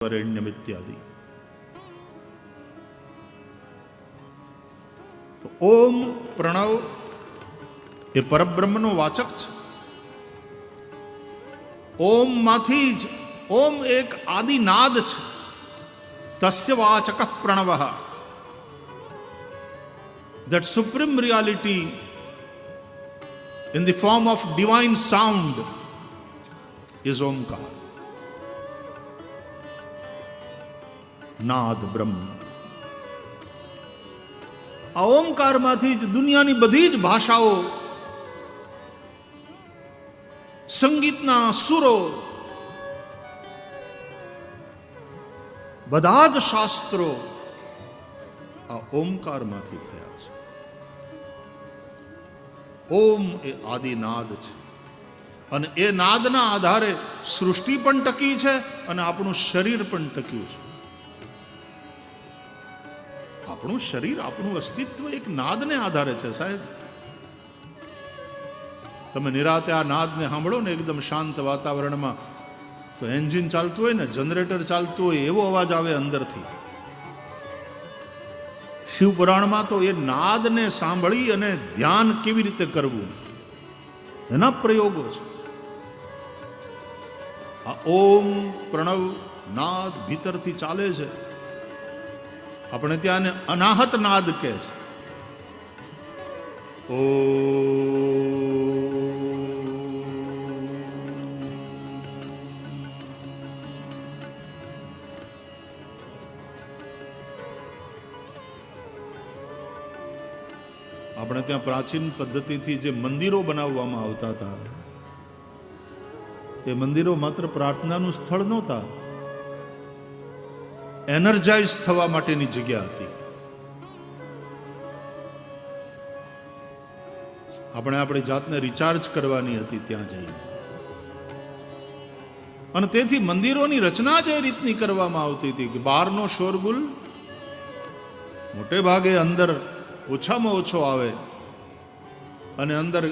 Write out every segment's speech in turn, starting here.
वरेण्यम इत्यादि। तो ओम प्रणव એ પરબ્રહ્મનો વાચક છે. ઓમ માંથી જ ઓમ એક આદિનાદ છે. તસ્ય વાચક Pranab. That supreme reality in the form of divine sound is Omkar. નાદ બ્રહ્મ. આ ઓમકારમાંથી જ દુનિયાની બધી જ ભાષાઓ, સંગીતના સુરો, બધા જ શાસ્ત્રો આ ઓમકારમાંથી થયા છે. ઓમ એ આદિનાદ છે અને એ નાદના આધારે સૃષ્ટિ પણ ટકી છે અને આપણું શરીર પણ ટક્યું છે. આપણું શરીર, આપણું અસ્તિત્વ એક નાદને આધારે છે સાહેબ. તમે નિરાતે આ નાદને સાંભળો ને એકદમ શાંત વાતાવરણમાં, તો એન્જિન ચાલતું હોય ને, જનરેટર ચાલતું હોય એવો અવાજ આવે અંદરથી. શિવપુરાણમાં તો એ નાદને સાંભળી અને ધ્યાન કેવી રીતે કરવું એના પ્રયોગો છે. આ ઓમ પ્રણવ નાદ ભીતરથી ચાલે છે. આપણે ત્યાં અનાહત નાદ કહે છે. ઓ આપણે ત્યાં પ્રાચીન પદ્ધતિથી જે મંદિરો બનાવવામાં આવતા હતા, એ મંદિરો માત્ર પ્રાર્થનાનું સ્થળ નહોતા, એનર્જાઇઝ થવા માટેની જગ્યા હતી. આપણે આપણી જાતને રિચાર્જ કરવાની હતી ત્યાં જઈને. અને તેથી મંદિરોની રચના જે રીતની કરવામાં આવતી હતી કે બહારનો શોરગુલ મોટે ભાગે અંદર ઓછામાં ઓછો આવે અને અંદર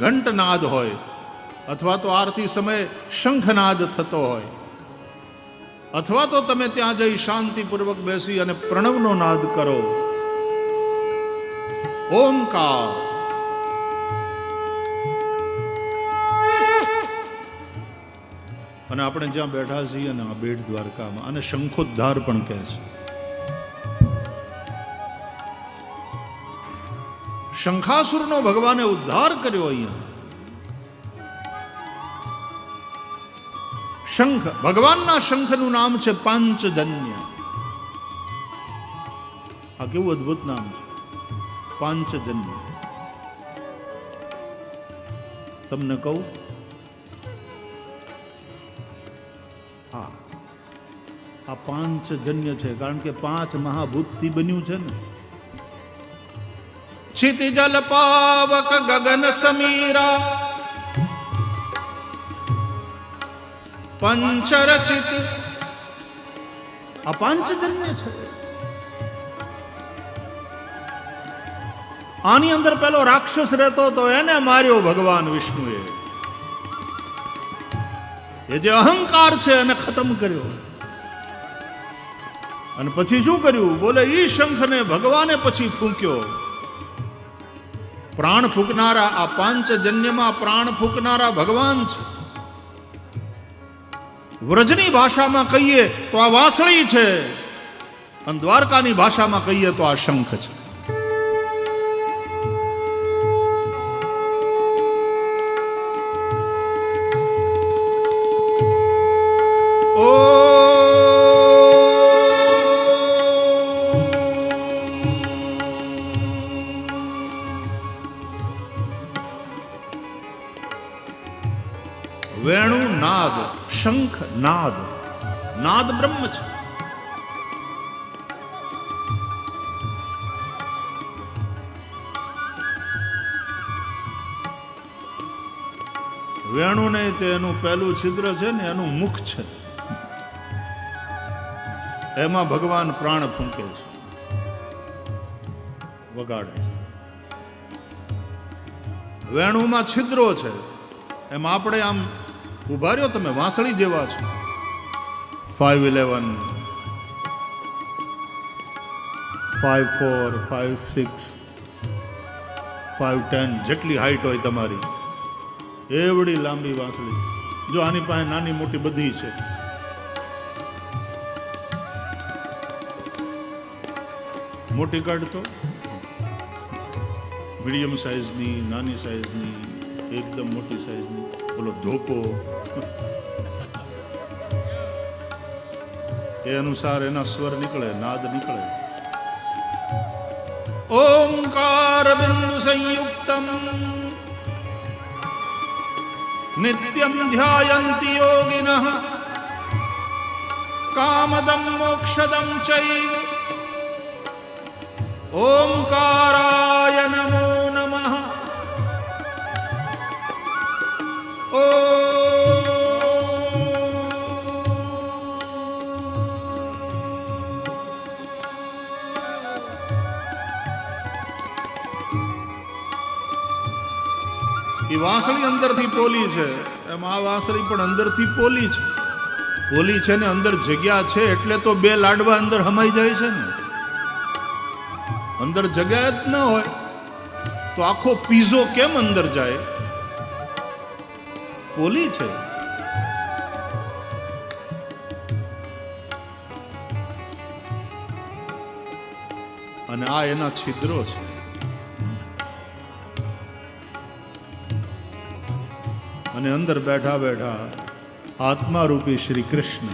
ઘંટનાદ હોય અથવા તો આરતી સમયે શંખનાદ થતો હોય, અથવા તો તમે ત્યાં જઈ શાંતિપૂર્વક બેસી અને પ્રણવનો નાદ કરો. ઓમકાર. અને આપણે જ્યાં બેઠા છીએ ને આ બેટ દ્વારકામાં, અને શંખોદ્ધાર પણ કહે છે. શંખાસુરનો ભગવાને ઉદ્ધાર કર્યો. અહીંયા શંખ, ભગવાનના શંખનું નામ છે પાંચજન્ય. આ કેવું અદ્ભુત નામ છે, પાંચજન્ય. તમને કહું, આ પાંચજન્ય છે કારણ કે પાંચ મહાભૂતથી બન્યું છે ને. क्षितिजल पावक गगन समीरा पंचरचित. આ પાંચજન્ય છે. આની અંદર પેલો રાક્ષસ રહેતો તો એને માર્યો ભગવાન વિષ્ણુએ. એ જે અહંકાર છે એને ખતમ કર્યો. અને પછી શું કર્યું? બોલે ઈ શંખને ભગવાને પછી ફૂંક્યો. પ્રાણ ફૂંકનારા, આ પાંચજન્યમાં પ્રાણ ફૂંકનારા ભગવાન છે. વ્રજની ભાષામાં કહીએ તો આ વાંસળી છે, અને દ્વારકાની ભાષામાં કહીએ તો આ શંખ છે. વેણુ નાદ, શંખ નાદ. નાદ બ્રહ્મ છે. વેણુ ને તેનું પહેલું છિદ્ર છે ને એનું મુખ છે, એમાં ભગવાન પ્રાણ ફૂંકે છે, વગાડે છે. વેણુમાં છિદ્રો છે, એમ આપણે આમ ઉભા રહ્યો, તમે વાંસળી જેવા છો. 5'11", 5'4", 5'6", 5'10", જેટલી હાઈટ હોય તમારી એવડી લાંબી વાંસળી. જો આની પાસે નાની મોટી બધી છે. મોટી કાઢતો મીડિયમ સાઇઝની, નાની સાઇઝની, એકદમ મોટી સાઇઝની, બોલો ધોકો એ અનુસાર એના સ્વર નીકળે, નાદ નીકળે. ઓમકાર બિંદુ સંયુક્તમ નિત્યમ ધ્યાયંતિ યોગિનઃ કામદમ મોક્ષદમ ચૈવ ઓમકારાય નમો નમઃ. એ વાંસળી અંદરથી પોલી છે, એમ આ વાંસળી પણ અંદરથી પોલી છે. પોલી છે ને અંદર જગ્યા છે એટલે તો બે લાડવા અંદર હમાઈ જાય છે ને. અંદર જગ્યા જ ન હોય તો આખો પીઝો કેમ અંદર જાય? પોલી છે. અને આ એના છિદ્રો છે. અને અંદર બેઠા બેઠા આત્મા રૂપી શ્રી કૃષ્ણ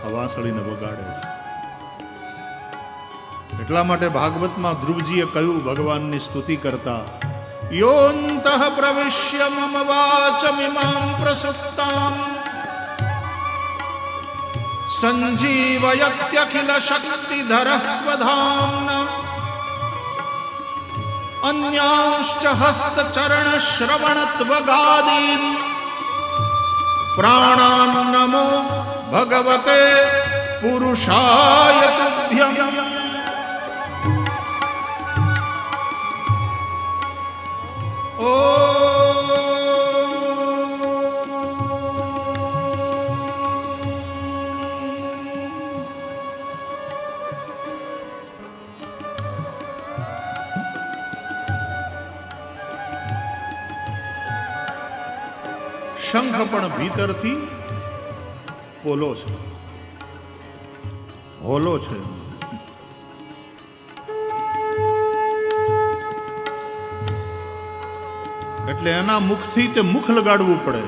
આ વાંસળીને વગાડે છે. એટલા માટે ભાગવતમાં ધ્રુવજીએ કહ્યું ભગવાનની સ્તુતિ કરતા, યોંતઃ પ્રવિશ્ય મમ વાચમિમાં પ્રસુપ્તાં સંજીવયત્યખિલ શક્તિધર સ્વધામ્ના અન્યાંશ્ચ હસ્તચરણ શ્રવણત્વગાદીન પ્રાણાન નમો ભગવતે પુરુષાય તુભ્યં. શંખ પણ ભીતરથી પોલો છે, હોલો છે. એટલે એના મુખથી તે મુખ લગાડવું પડે.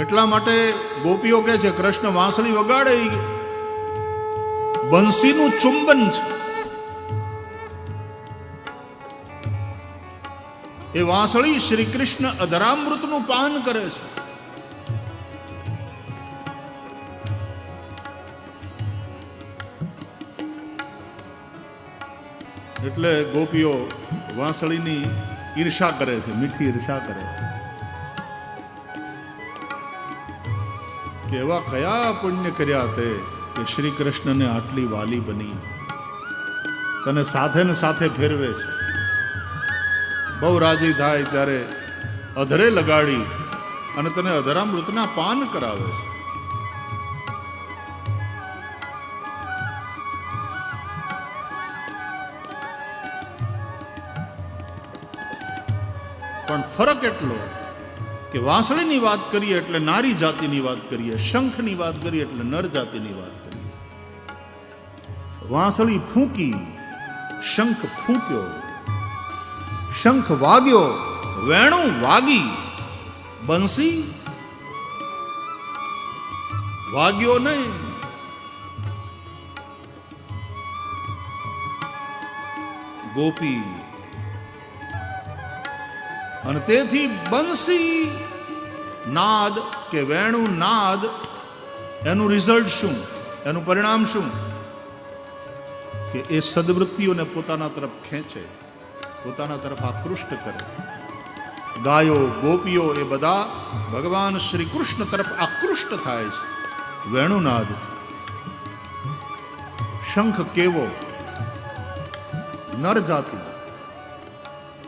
એટલા માટે ગોપીઓ કહે છે કૃષ્ણ વાંસળી વગાડે બંસીનું ચુંબન છે. એ વાંસળી શ્રી કૃષ્ણ અધરામૃતનું પાન કરે છે. એટલે ગોપીઓ વાંસળીની ઈર્ષા કરે છે, મીઠી ઈર્ષા કરે કે એવા કયા પુણ્ય કર્યા તે કે શ્રી કૃષ્ણને આટલી વાલી બની, તને સાથે ને સાથે ફેરવે છે. બહુ રાજી થાય ત્યારે અધરે લગાડી અને તને અધરામૃતના પાન કરાવે છે. પણ ફરક એટલો કે વાંસળીની વાત કરીએ એટલે નારી જાતિની વાત કરીએ, શંખની વાત કરીએ એટલે નર જાતિની વાત કરીએ. વાંસળી ફૂંકી, શંખ ફૂંક્યો, શંખ વાગ્યો, વેણું વાગી, બંસી વાગ્યો નહીં. ગોપી અને તેથી બંસી નાદ કે વેણું નાદ એનું રિઝલ્ટ શું, એનું પરિણામ શું? કે એ સદવૃત્તિઓને પોતાના તરફ ખેંચે, પોતાના તરફ આકૃષ્ટ કરે. ગાયો ગોપીઓ એ બધા ભગવાન શ્રી કૃષ્ણ તરફ આકૃષ્ટ થાય છે વેણુનાદથી. શંખ કેવો નર જાતિ,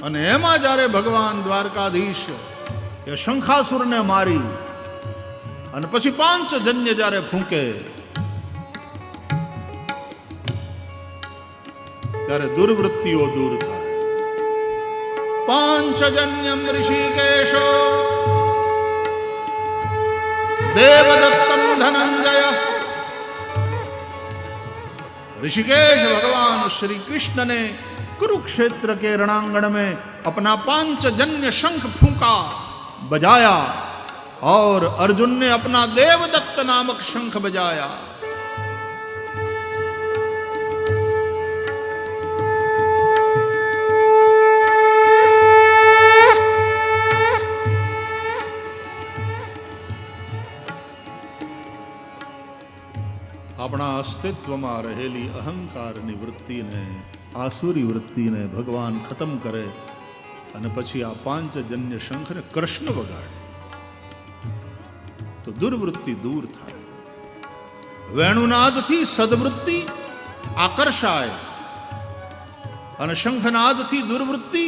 અને એમાં જ્યારે ભગવાન દ્વારકાધીશ એ શંખાસુરને મારી અને પછી પાંચજન્ય જ્યારે ફૂંકે ત્યારે દુર્વૃત્તિઓ દૂર થાય. પાંચજન્યમ ઋષિકેશો દેવદત્તમ ધનંજય. ऋषिकेश भगवान श्री कृष्ण ने कुरुक्षेत्र के रणांगण में अपना पांचजन्य शंख फूंका, बजाया, और अर्जुन ने अपना देवदत्त नामक शंख बजाया. अपना अस्तित्व में रहेली अहंकार वृत्ति ने, आसुरी वृत्ति ने भगवान खत्म करे અને પછી આ પાંચજન્ય શંખ ને કૃષ્ણ વગાડે તો દુર્વૃત્તિ દૂર થાય. વેણુનાદથી સદવૃત્તિ આકર્ષાય અને શંખનાદથી દુર્વૃત્તિ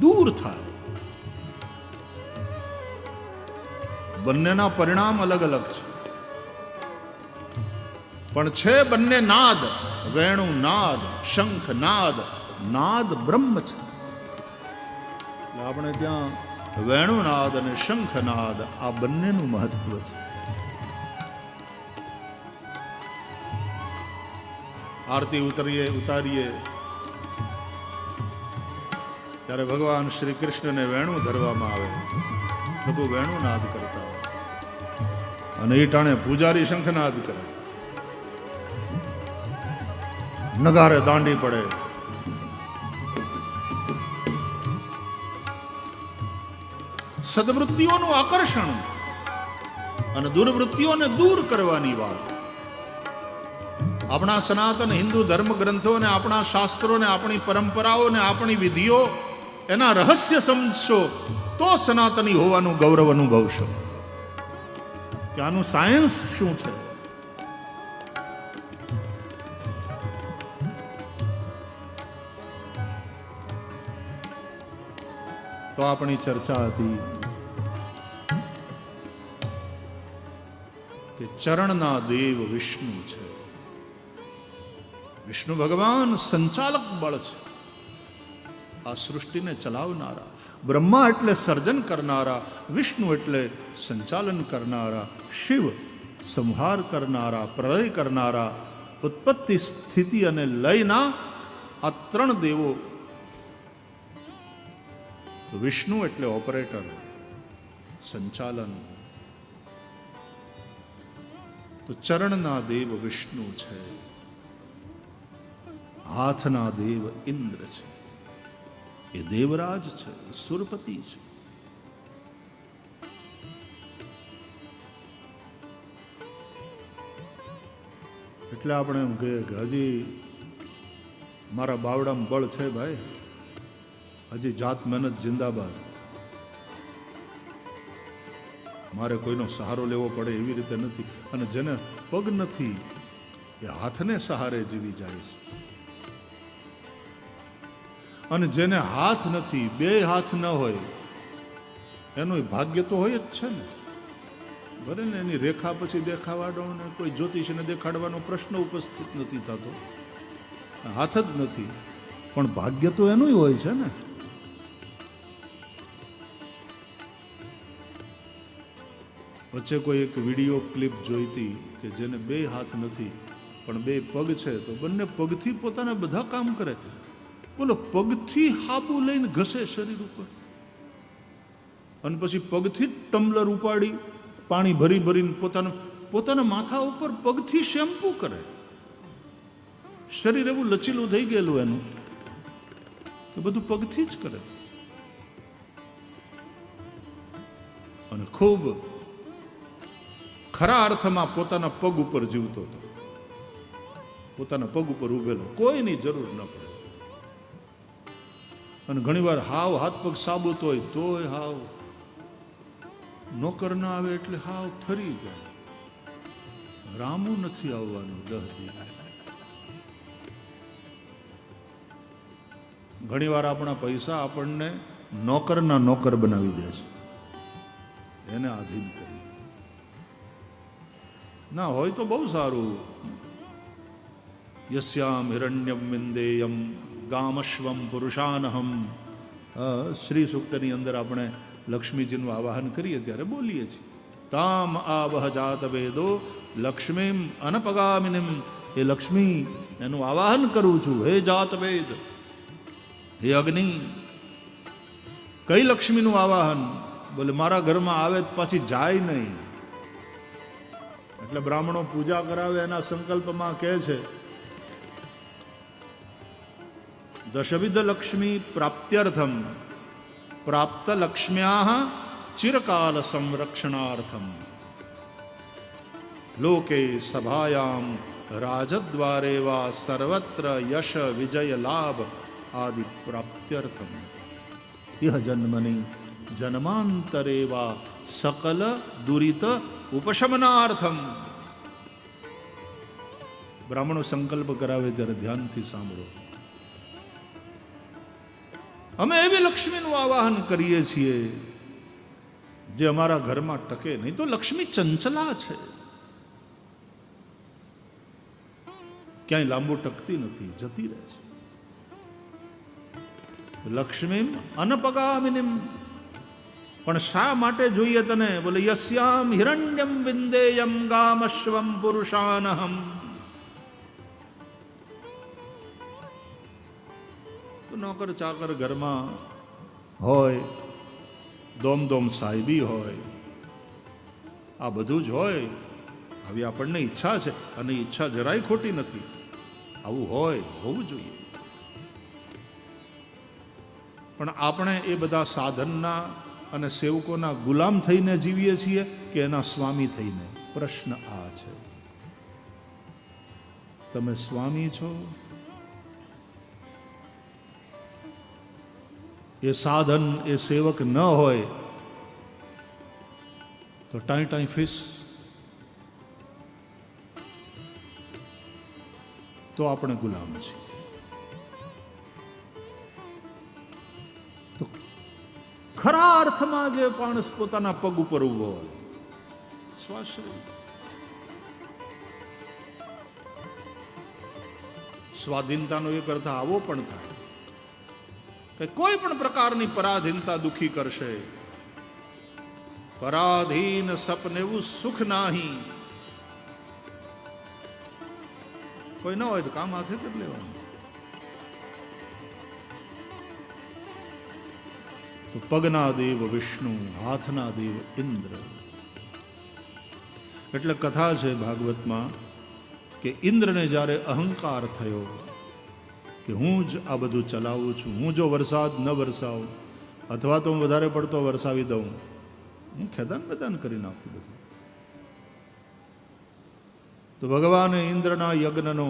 દૂર થાય. બંનેના પરિણામ અલગ અલગ છે, પણ છે બંને નાદ. વેણુ નાદ, શંખ નાદ, નાદ બ્રહ્મ છે. આપણે ત્યાં વેણુનાદ અને શંખનાદ આ બંનેનું મહત્વ છે. આરતી ઉતારીએ ત્યારે ભગવાન શ્રી કૃષ્ણને વેણુ ધરવામાં આવે, પ્રભુ વેણુનાદ કરતા હોય અને એ ટાણે પૂજારી શંખનાદ કરે, નગારે દાંડી પડે. સદવૃત્તિઓનું આકર્ષણ અને દુર્વૃત્તિઓને દૂર કરવાની વાત. આપણા સનાતન હિન્દુ ધર્મ ગ્રંથોને, આપણા શાસ્ત્રોને, આપણી પરંપરાઓને, આપણી વિધિઓ, એના રહસ્ય સમજશો તો સનાતની હોવાનું ગૌરવ અનુભવશો કે આનું સાયન્સ શું છે. તો આપણી ચર્ચા હતી કે ચરણના દેવ વિષ્ણુ છે. વિષ્ણુ ભગવાન સંચાલક બળ છે, આ સૃષ્ટિને ચલાવનારા. બ્રહ્મા એટલે સર્જન કરનારા, વિષ્ણુ એટલે સંચાલન કરનારા, શિવ સંહાર કરનારા, પ્રલય કરનારા, ઉત્પત્તિ સ્થિતિ અને લયના આ ત્રણ દેવો. તો વિષ્ણુ એટલે ઓપરેટર, સંચાલન. તો ચરણના દેવ વિષ્ણુ છે, હાથના દેવ ઇન્દ્ર છે, એ દેવરાજ છે, સુરપતિ છે. એટલે આપણે એમ કહીએ કે હજી મારા બાવડામાં બળ છે ભાઈ, હજી જાત મહેનત જિંદાબાદ, મારે કોઈનો સહારો લેવો પડે એવી રીતે નથી. અને જેને પગ નથી એ હાથને સહારે જીવી જાય છે, અને જેને હાથ નથી, બે હાથ ન હોય એનું ભાગ્ય તો હોય જ છે ને. ભલે ને એની રેખા પછી દેખાવાડો ને કોઈ જ્યોતિષને દેખાડવાનો પ્રશ્ન ઉપસ્થિત નથી થતો, હાથ જ નથી, પણ ભાગ્ય તો એનું હોય છે ને. વચ્ચે કોઈ એક વિડીયો ક્લિપ જોઈતી કે જેને બે હાથ નથી પણ બે પગ છે, તો બંને પગથી પોતાના બધા કામ કરે. બોલો, પગથી હાબુ લઈને ઘસે શરીર ઉપર, અને પછી પગથી જ ટમ્બલર ઉપાડી પાણી ભરી ભરીને પોતાના માથા ઉપર પગથી શેમ્પુ કરે. શરીર એવું લચીલું થઈ ગયેલું એનું કે બધું પગથી જ કરે. અને ખૂબ ખરા અર્થમાં પોતાના પગ ઉપર જીવતો હતો, પોતાના પગ ઉપર ઉભેલો, કોઈની જરૂર ન પડે. અને ઘણીવાર હાવ હાથ પગ સાબુત હોય તોય હાવ નોકર ના આવે એટલે હાવ થરી જાય. રામું નથી આવવાનું 10 દિવસ. ઘણીવાર આપણા પૈસા આપણને નોકરના નોકર બનાવી દે છે, એને આધીન કરી. ના હોય તો બહુ સારું. યસ્યામ હિરણ્યમ વિંદેયમ ગામશ્વમ પુરુષાનહમ. શ્રી સૂક્તની અંદર આપણે લક્ષ્મીજીનું આવાહન કરીએ ત્યારે બોલીએ છીએ, તામ આવહ જાત વેદો લક્ષ્મીમ અનપગામિનીમ. એ લક્ષ્મી એનું આવાહન કરું છું, હે જાત વેદ, હે અગ્નિ. કઈ લક્ષ્મીનું આવાહન? બોલે મારા ઘરમાં આવે તો પાછી જાય નહીં. એટલે બ્રાહ્મણો પૂજા કરાવે એના સંકલ્પમાં કહે છે, દશવિધ લક્ષ્મી પ્રાપ્ત્યર્થમ પ્રાપ્ત લક્ષ્મ્યા ચિરકાલ સંરક્ષણાર્થમ લોકે સભાયામ રાજદ્વારે વા સર્વત્ર યશ વિજય લાભ આદિ પ્રાપ્ત્યર્થમ ઇહ જન્મની જન્માંતરે વા સકલ દુરિત ઉપશમનાર્થમ. બ્રાહ્મણો સંકલ્પ કરાવે ત્યારે ધ્યાનથી સાંભળો. અમે એવી લક્ષ્મીનું આવાહન કરીએ છીએ જે અમારા ઘરમાં ટકે નહીં. તો લક્ષ્મી ચંચલા છે, ક્યાંય લાંબુ ટકતી નથી, જતી રહે છે. લક્ષ્મી અનપગામિનીમ. પણ શા માટે જોઈએ તને? બોલે યસ્યામ હિરણ્યમ વિંદેયમ ગામશ્વમ પુરુષાનહમ. નોકર ચાકર ઘરમાં હોય, દોમ સાહેબી હોય, આ બધું જ હોય. આવી આપણને ઈચ્છા છે, અને ઈચ્છા જરાય ખોટી નથી. આવું હોય, હોવું જોઈએ. પણ આપણે એ બધા સાધનના અને સેવકોના ગુલામ થઈને જીવીએ છીએ કે એના સ્વામી થઈને? પ્રશ્ન આ છે. તમે સ્વામી છો? એ સાધન, એ સેવક ન હોય તો ટાઈ ફીસ, તો આપણે ગુલામ છીએ. તો ખરા અર્થમાં જે માણસ પોતાના પગ ઉપર ઉભો હોય, સ્વાશ્રય. સ્વાધીનતાનો એક અર્થ આવો પણ થાય કે કોઈ પણ પ્રકારની પરાધીનતા દુખી કરશે. પરાધીન સપનેવું સુખ નાહી. કોઈ ન હોય તો કામ હાથે કરી લેવાનું. તો પગના દેવ વિષ્ણુ, હાથના દેવ ઇન્દ્ર. એટલે કથા છે ભાગવતમાં કે ઇન્દ્રને જ્યારે અહંકાર થયો કે હું જ આ બધું ચલાવું છું, હું જો વરસાદ ન વરસાવું અથવા તો હું વધારે પડતો વરસાવી દઉં, હું ખેદાન કરી નાખું બધું. તો ભગવાને ઇન્દ્રના યજ્ઞનો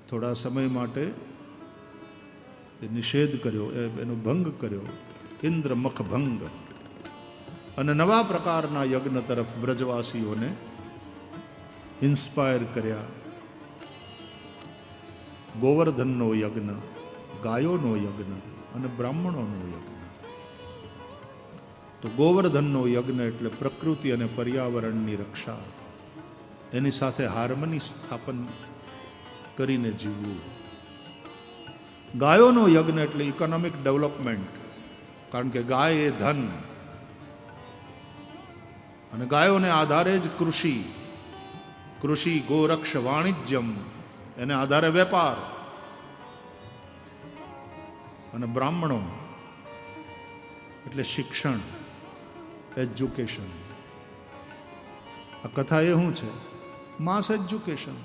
થોડા સમય માટે નિષેધ કર્યો, એનો ભંગ કર્યો, ઇન્દ્ર મખ ભંગ. અને નવા પ્રકારના યજ્ઞ તરફ બ્રજવાસીઓને ઇન્સ્પાયર કર્યા. ગોવર્ધનનો યજ્ઞ, ગાયોનો યજ્ઞ અને બ્રાહ્મણોનો યજ્ઞ. તો ગોવર્ધનનો યજ્ઞ એટલે પ્રકૃતિ અને પર્યાવરણની રક્ષા, એની સાથે હાર્મની સ્થાપન કરીને જીવવું. ગાયોનો યજ્ઞ એટલે ઇકોનોમિક ડેવલપમેન્ટ, કારણ કે ગાય એ ધન, અને ગાયોને આધારે જ કૃષિ ગોરક્ષ વાણિજ્યમ, એને આધારે વેપાર. અને બ્રાહ્મણો એટલે શિક્ષણ, એજ્યુકેશન. આ કથા એ શું છે? માસ એજ્યુકેશન.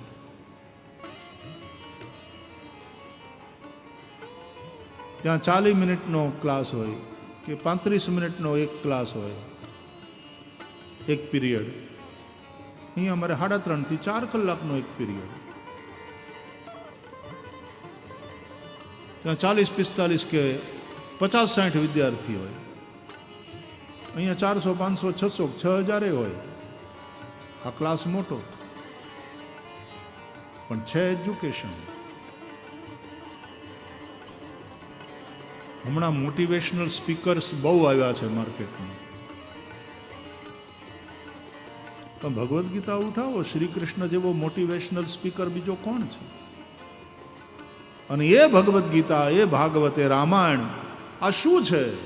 ત્યાં 40 મિનિટનો ક્લાસ હોય કે 35 મિનિટનો એક ક્લાસ હોય, એક પીરિયડ. અહીંયા અમારે 3.5 થી 4 કલાકનો એક પીરિયડ. ત્યાં 40-45 કે 50-60 વિદ્યાર્થી હોય. અહીંયા 400, 500, 600, 6000 હોય. આ ક્લાસ મોટો, પણ છે એજ્યુકેશન. હમણાં મોટિવેશનલ સ્પીકર્સ બહુ આવ્યા છે માર્કેટમાં. પણ ભગવદ્ ગીતા ઉઠાવો, શ્રી કૃષ્ણ જેવો મોટિવેશનલ સ્પીકર બીજો કોણ છે? અને એ ભગવદ્ ગીતા, એ ભાગવત, એ રામાયણ, આ શું છે?